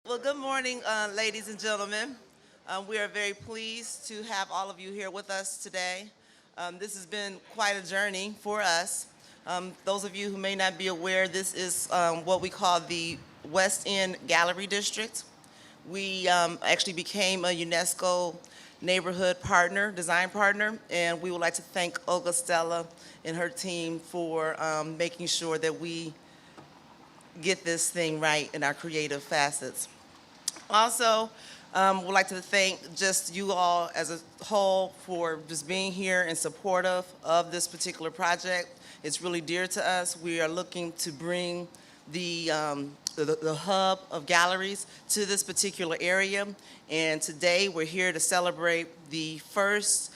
Well, good morning, ladies and gentlemen. We are very pleased to have all of you here with us today. This has been quite a journey for us. Those of you who may not be aware, this is what we call the West End Gallery District. We actually became a UNESCO neighborhood partner, design partner, and we would like to thank Olga Stella and her team for making sure that we get this thing right in our creative facets. Also, would like to thank just you all as a whole for just being here and supportive of this particular project. It's really dear to us. We are looking to bring the hub of galleries to this particular area. And today we're here to celebrate the first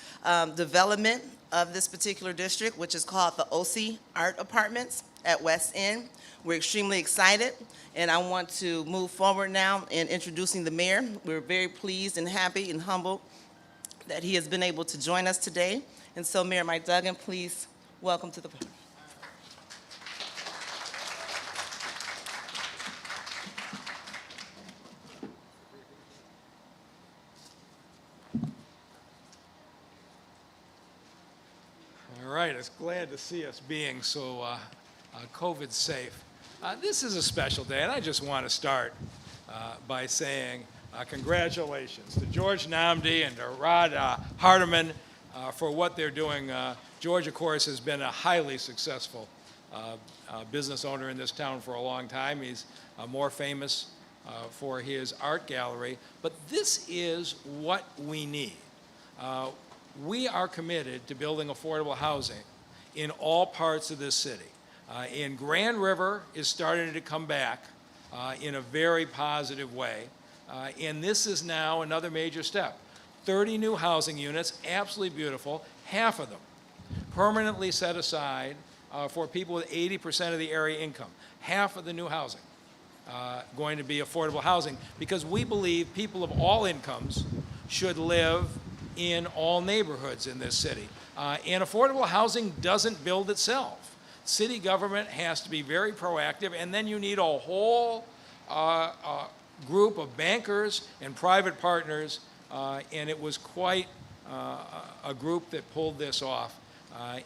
development of this particular district, which is called the OC Art Apartments at West End. We're extremely excited, and I want to move forward now in introducing the mayor. We're very pleased and happy and humbled that he has been able to join us today. And so, Mayor Mike Duggan, please welcome to the podium. All right, it's glad to see us being so COVID safe. This is a special day, and I just want to start by saying congratulations to George Namdi and to Rod Hardiman for what they're doing. George, of course, has been a highly successful business owner in this town for a long time. He's more famous for his art gallery, but this is what we need. We are committed to building affordable housing in all parts of this city. And Grand River is starting to come back in a very positive way. And this is now another major step. 30 new housing units, absolutely beautiful, half of them permanently set aside for people with 80% of the area income. Half of the new housing going to be affordable housing, because we believe people of all incomes should live in all neighborhoods in this city. And affordable housing doesn't build itself. City government has to be very proactive, and then you need a whole group of bankers and private partners, and it was quite a group that pulled this off.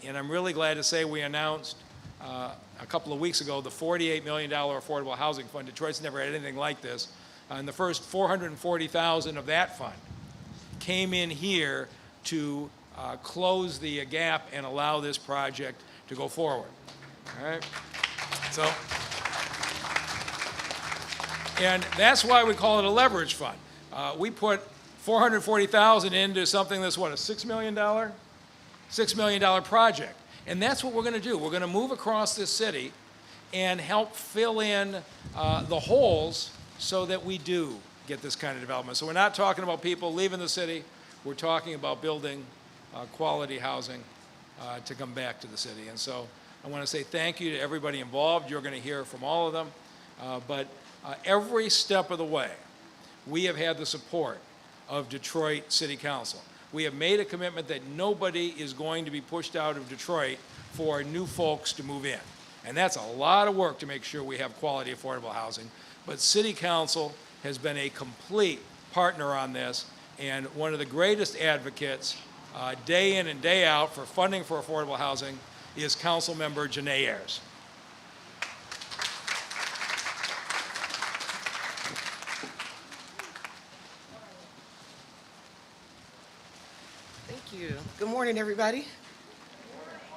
And I'm really glad to say we announced a couple of weeks ago the $48 million Affordable Housing Fund. Detroit's never had anything like this. And the first $440,000 of that fund came in here to close the gap and allow this project to go forward. All right. So, and that's why we call it a leverage fund. We put $440,000 into something that's what, a $6 million project. And that's what we're going to do. We're going to move across this city and help fill in the holes so that we do get this kind of development. So we're not talking about people leaving the city. We're talking about building quality housing to come back to the city. And so I want to say thank you to everybody involved. You're going to hear from all of them. But every step of the way, we have had the support of Detroit City Council. We have made a commitment that nobody is going to be pushed out of Detroit for new folks to move in. And that's a lot of work to make sure we have quality affordable housing. But City Council has been a complete partner on this, and one of the greatest advocates day in and day out for funding for affordable housing is Council Member Janae Ayers. Thank you. Good morning, everybody.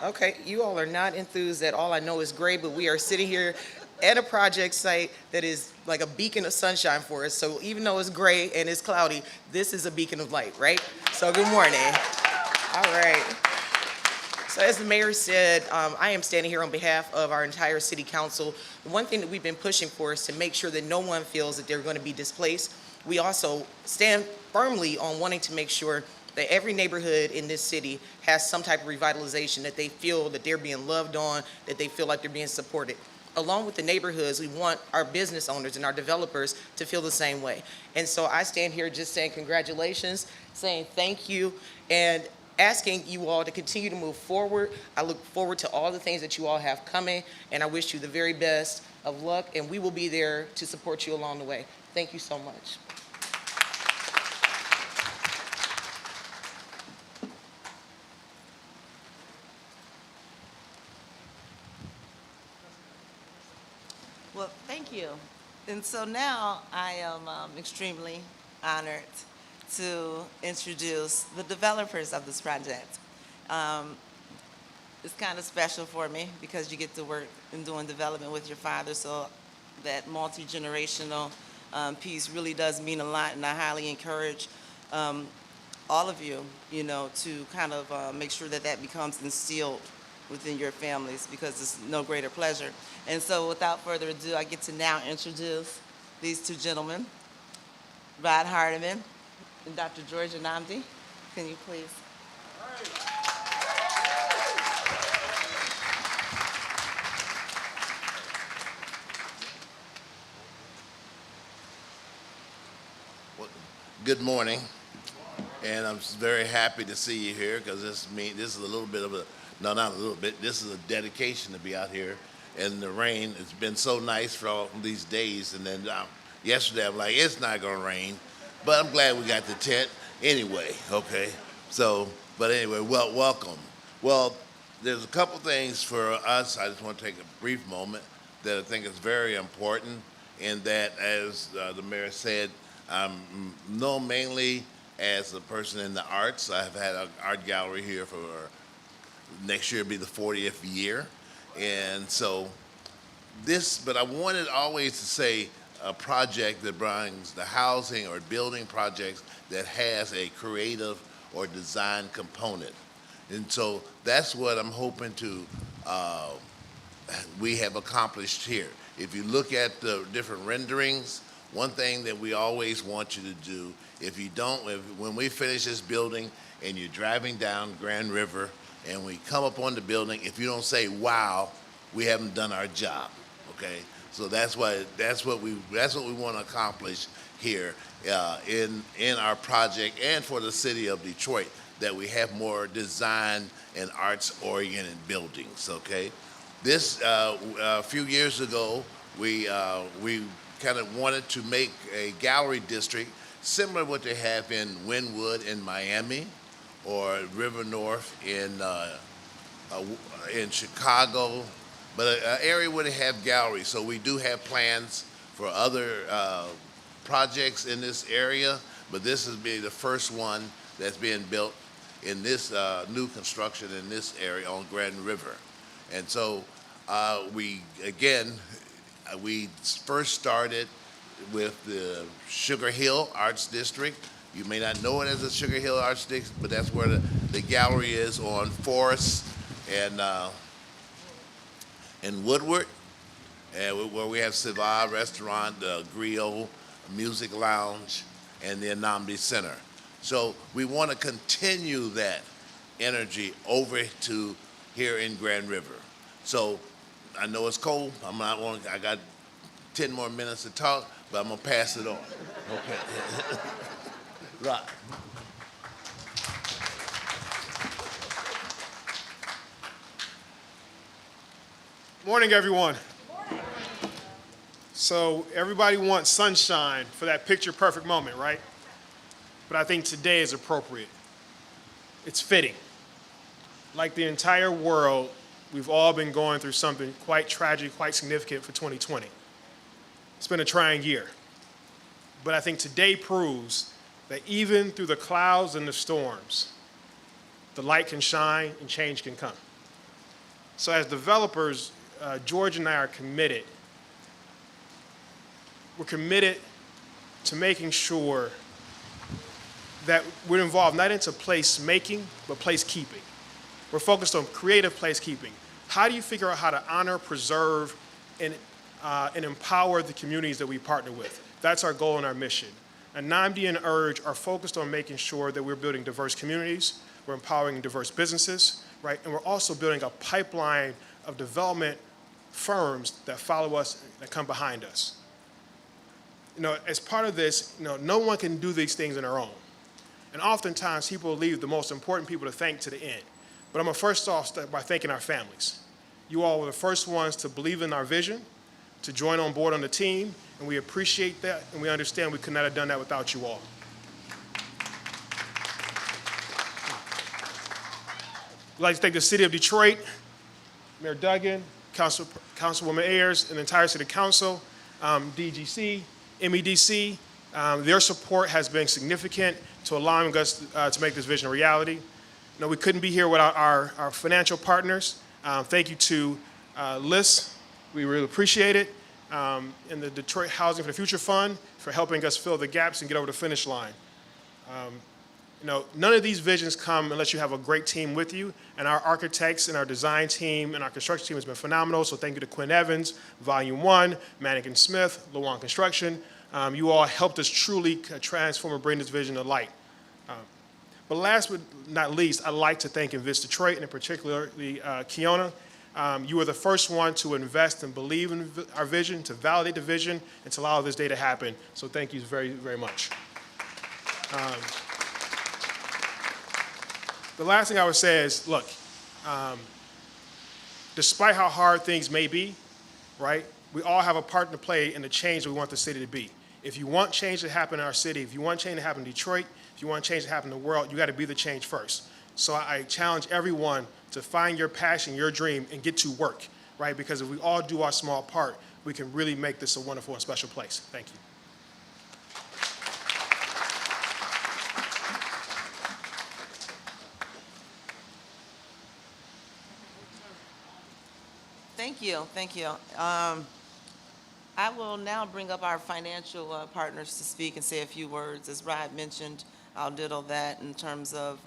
Okay, you all are not enthused at all. I know it's great, but we are sitting here at a project site that is like a beacon of sunshine for us. So even though it's gray and it's cloudy, this is a beacon of light, right? So good morning. All right. So as the mayor said, I am standing here on behalf of our entire city council. One thing that we've been pushing for is to make sure that no one feels that they're going to be displaced. We also stand firmly on wanting to make sure that every neighborhood in this city has some type of revitalization, that they feel that they're being loved on, that they feel like they're being supported. Along with the neighborhoods, we want our business owners and our developers to feel the same way. And so I stand here just saying congratulations, saying thank you, and asking you all to continue to move forward. I look forward to all the things that you all have coming, and I wish you the very best of luck, and we will be there to support you along the way. Thank you so much. Well, thank you. And so now I am extremely honored to introduce the developers of this project. Um, it's kind of special for me because you get to work in doing development with your father, so that multi-generational piece really does mean a lot, and I highly encourage um, all of you, to kind of make sure that that becomes instilled within your families because it's no greater pleasure. And so without further ado, I get to now introduce these two gentlemen, Rod Hardiman and Dr. Georgia Namdi. Can you please? Well, good morning, and I'm very happy to see you here because this is a little bit of a, no, not a little bit, this is a dedication to be out here. And the rain, it's been so nice for all these days, and then yesterday I'm like, it's not gonna rain, but I'm glad we got the tent anyway, okay? So, but anyway, welcome. Well, there's a couple things for us. I just want to take a brief moment that I think is very important, and that, as the mayor said, I'm known mainly as a person in the arts. I've had an art gallery here for next year will be the 40th year. And so but I wanted always to say a project that brings the housing or building projects that has a creative or design component. And so that's what I'm hoping to, we have accomplished here. If you look at the different renderings, one thing that we always want you to do, when we finish this building and you're driving down Grand River and we come up on the building, if you don't say, wow, we haven't done our job, okay? So that's what we want to accomplish here in our project and for the city of Detroit, that we have more design and arts-oriented buildings, okay? This, a few years ago, we kind of wanted to make a gallery district similar to what they have in Wynwood in Miami or River North in Chicago, but an area where they have galleries. So we do have plans for other projects in this area, but this is being the first one that's being built in this new construction in this area on Grand River. And so we first started with the Sugar Hill Arts District. You may not know it as the Sugar Hill Arts District, but that's where the gallery is on Forest and Woodward, and where we have Siva Restaurant, the Griot Music Lounge, and the Anamdi Center. So we want to continue that energy over to here in Grand River. So I know it's cold. I got 10 more minutes to talk, but I'm gonna pass it on. Okay. Right. Morning, everyone. Morning. So everybody wants sunshine for that picture-perfect moment, right? But I think today is appropriate. It's fitting. Like the entire world, we've all been going through something quite tragic, quite significant for 2020. It's been a trying year. But I think today proves that even through the clouds and the storms, the light can shine and change can come. So as developers, George and I are committed. We're committed to making sure that we're involved not into place making, but place keeping. We're focused on creative place keeping. How do you figure out how to honor, preserve, and empower the communities that we partner with? That's our goal and our mission. And NAMD and URGE are focused on making sure that we're building diverse communities, we're empowering diverse businesses, right? And we're also building a pipeline of development firms that follow us, that come behind us. As part of this, no one can do these things on their own. And oftentimes people leave the most important people to thank to the end. But I'm gonna first off start by thanking our families. You all were the first ones to believe in our vision, to join on board on the team, and we appreciate that, and we understand we could not have done that without you all. I'd like to thank the City of Detroit, Mayor Duggan, Councilwoman Ayers, and the entire City Council, DGC, MEDC. Their support has been significant to allowing us to make this vision a reality. We couldn't be here without our financial partners. Thank you to LIS, we really appreciate it, and the Detroit Housing for the Future Fund for helping us fill the gaps and get over the finish line. None of these visions come unless you have a great team with you, and our architects and our design team and our construction team has been phenomenal, so thank you to Quinn Evans, Volume 1, Mannequin Smith, Lawan Construction. You all helped us truly transform and bring this vision to light. But last but not least, I'd like to thank Invest Detroit, and in particular, Keona. You were the first one to invest and believe in our vision, to validate the vision, and to allow this day to happen. So thank you very, very much. The last thing I would say is, look, despite how hard things may be, right, we all have a part to play in the change that we want the city to be. If you want change to happen in our city, if you want change to happen in Detroit, if you want change to happen in the world, you got to be the change first. So I challenge everyone to find your passion, your dream, and get to work, right? Because if we all do our small part, we can really make this a wonderful and special place. Thank you. Thank you, thank you. I will now bring up our financial partners to speak and say a few words. As Rod mentioned, I'll ditto that in terms of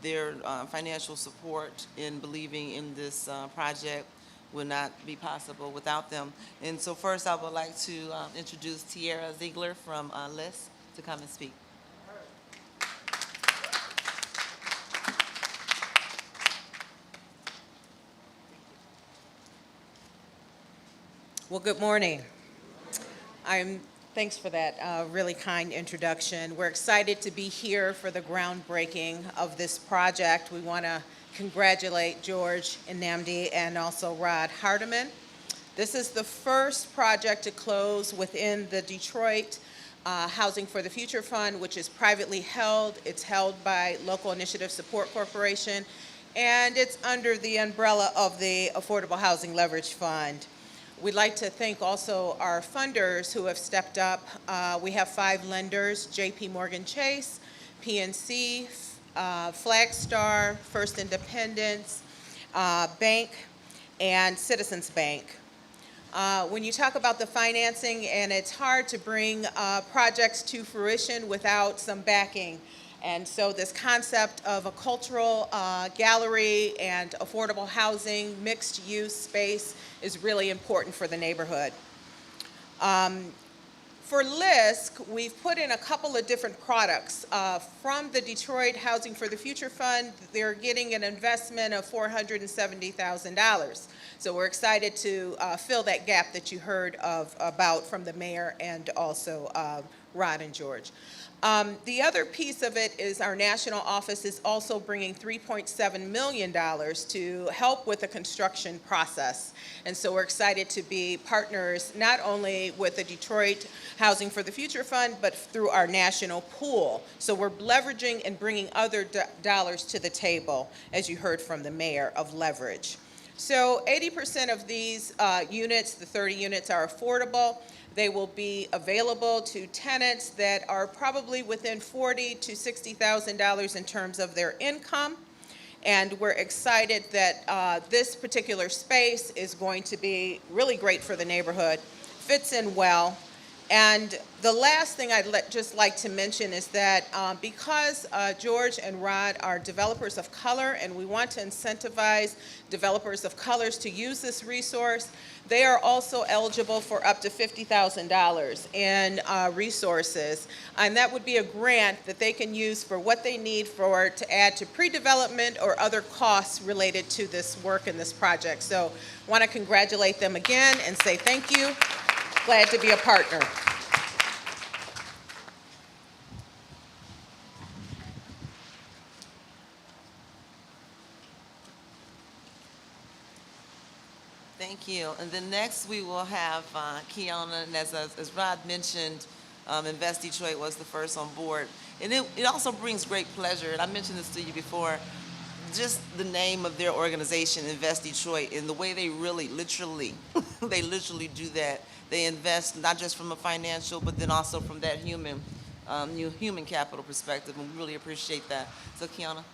their financial support in believing in this project would not be possible without them. And so first, I would like to introduce Tiara Ziegler from LIS to come and speak. Well, good morning. Thanks for that really kind introduction. We're excited to be here for the groundbreaking of this project. We want to congratulate George and Namdi and also Rod Hardiman. This is the first project to close within the Detroit Housing for the Future Fund, which is privately held. It's held by Local Initiative Support Corporation, and it's under the umbrella of the Affordable Housing Leverage Fund. We'd like to thank also our funders who have stepped up. We have 5 lenders: JP Morgan Chase, PNC, Flagstar, First Independence Bank, and Citizens Bank. When you talk about the financing, and it's hard to bring projects to fruition without some backing. And so this concept of a cultural gallery and affordable housing, mixed use space is really important for the neighborhood. For LISC, we've put in a couple of different products. From the Detroit Housing for the Future Fund, they're getting an investment of $470,000. So we're excited to fill that gap that you heard about from the mayor and also Rod and George. The other piece of it is our national office is also bringing $3.7 million to help with the construction process. And so we're excited to be partners not only with the Detroit Housing for the Future Fund, but through our national pool. So we're leveraging and bringing other dollars to the table, as you heard from the mayor, of leverage. So 80% of these units, the 30 units, are affordable. They will be available to tenants that are probably within $40,000 to $60,000 in terms of their income. And we're excited that this particular space is going to be really great for the neighborhood, fits in well. And the last thing I'd just like to mention is that because George and Rod are developers of color, and we want to incentivize developers of colors to use this resource, they are also eligible for up to $50,000 in resources. And that would be a grant that they can use for what they need to add to pre-development or other costs related to this work and this project. So I want to congratulate them again and say thank you. Glad to be a partner. Thank you. And then next we will have Keona, and as Rod mentioned, Invest Detroit was the first on board. And it also brings great pleasure, and I mentioned this to you before, just the name of their organization, Invest Detroit, and the way they really, literally, they literally do that. They invest not just from a financial, but then also from that human capital perspective, and we really appreciate that. So, Keona.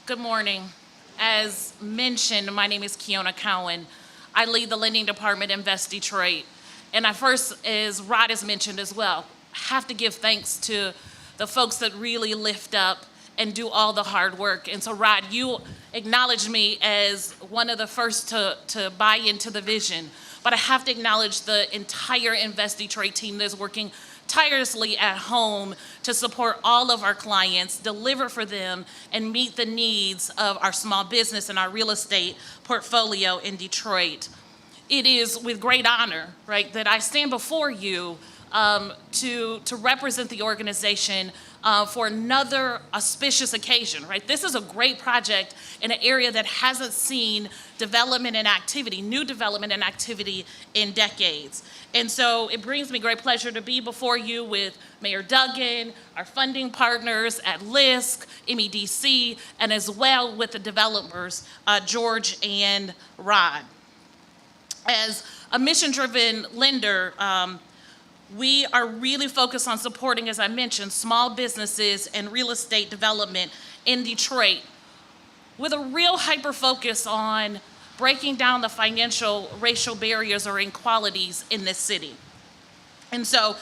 Good morning. As mentioned, my name is Keona Cowan. I lead the lending department at Invest Detroit. And I first, as Rod has mentioned as well, have to give thanks to the folks that really lift up and do all the hard work. And so, Rod, you acknowledged me as one of the first to buy into the vision. But I have to acknowledge the entire Invest Detroit team that's working tirelessly at home to support all of our clients, deliver for them, and meet the needs of our small business and our real estate portfolio in Detroit. It is with great honor, right, that I stand before you to represent the organization for another auspicious occasion, right? This is a great project in an area that hasn't seen development and activity, new development and activity in decades. And so it brings me great pleasure to be before you with Mayor Duggan, our funding partners at LISC, MEDC, and as well with the developers, George and Rod. As a mission-driven lender, we are really focused on supporting, as I mentioned, small businesses and real estate development in Detroit with a real hyper-focus on breaking down the financial racial barriers or inequalities in this city. And so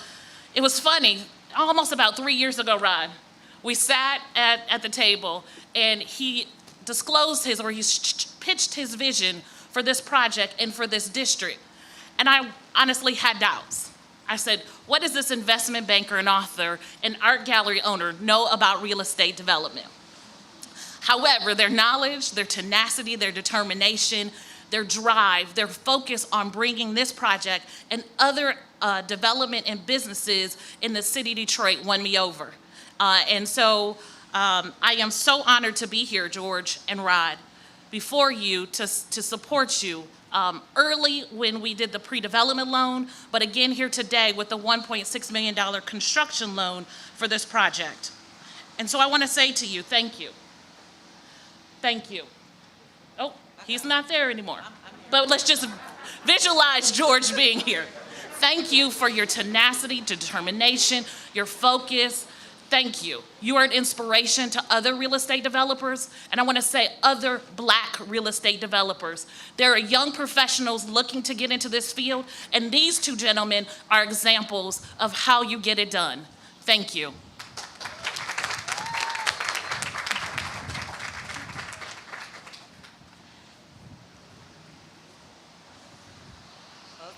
it was funny, almost about 3 years ago, Rod, we sat at the table and he disclosed he pitched his vision for this project and for this district. And I honestly had doubts. I said, what does this investment banker and author and art gallery owner know about real estate development? However, their knowledge, their tenacity, their determination, their drive, their focus on bringing this project and other development and businesses in the city of Detroit won me over. And so I am so honored to be here, George and Rod, before you to support you early when we did the pre-development loan, but again here today with the $1.6 million construction loan for this project. And so I want to say to you, thank you. Thank you. Oh, he's not there anymore. But let's just visualize George being here. Thank you for your tenacity, determination, your focus. Thank you. You are an inspiration to other real estate developers, and I want to say other Black real estate developers. There are young professionals looking to get into this field, and these two gentlemen are examples of how you get it done. Thank you.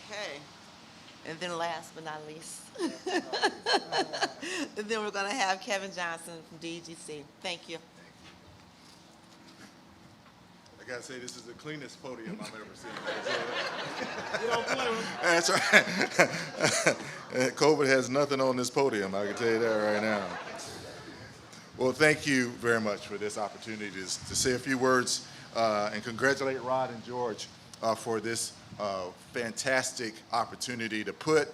Okay. And then last but not least, and then we're going to have Kevin Johnson from DGC. Thank you. I gotta say, this is the cleanest podium I've ever seen. You don't blame him. That's right. COVID has nothing on this podium, I can tell you that right now. Well, thank you very much for this opportunity to say a few words and congratulate Rod and George for this fantastic opportunity to put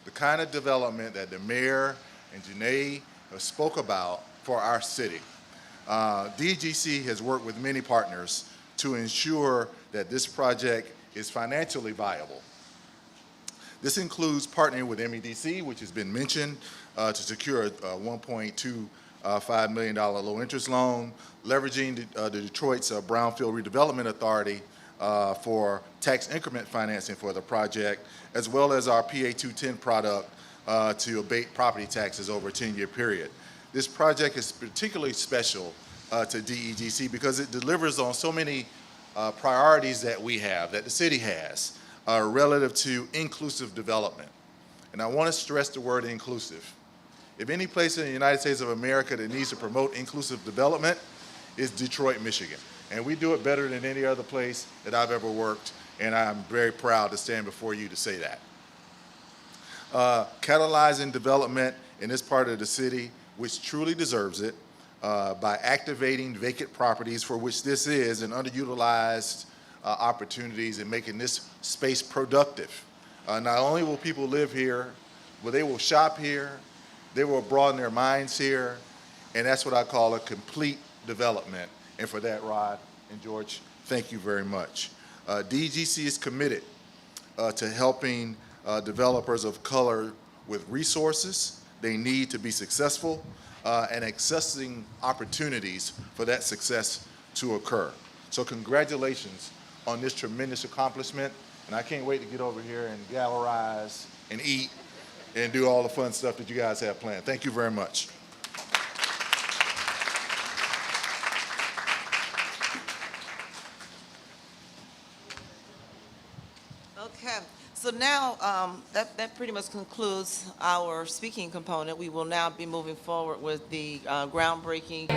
the kind of development that the mayor and Janae spoke about for our city. DGC has worked with many partners to ensure that this project is financially viable. This includes partnering with MEDC, which has been mentioned, to secure a $1.25 million low-interest loan, leveraging the Detroit's Brownfield Redevelopment Authority for tax increment financing for the project, as well as our PA 210 product to abate property taxes over a 10-year period. This project is particularly special to DEGC because it delivers on so many priorities that we have, that the city has, relative to inclusive development. And I want to stress the word inclusive. If any place in the United States of America that needs to promote inclusive development, it's Detroit, Michigan. And we do it better than any other place that I've ever worked, and I'm very proud to stand before you to say that. Catalyzing development in this part of the city, which truly deserves it, by activating vacant properties, for which this is, and underutilized opportunities, and making this space productive. Not only will people live here, but they will shop here, they will broaden their minds here, and that's what I call a complete development. And for that, Rod and George, thank you very much. DGC is committed to helping developers of color with resources they need to be successful, and accessing opportunities for that success to occur. So congratulations on this tremendous accomplishment, and I can't wait to get over here and galvanize and eat and do all the fun stuff that you guys have planned. Thank you very much. Okay, so now that pretty much concludes our speaking component. We will now be moving forward with the groundbreaking.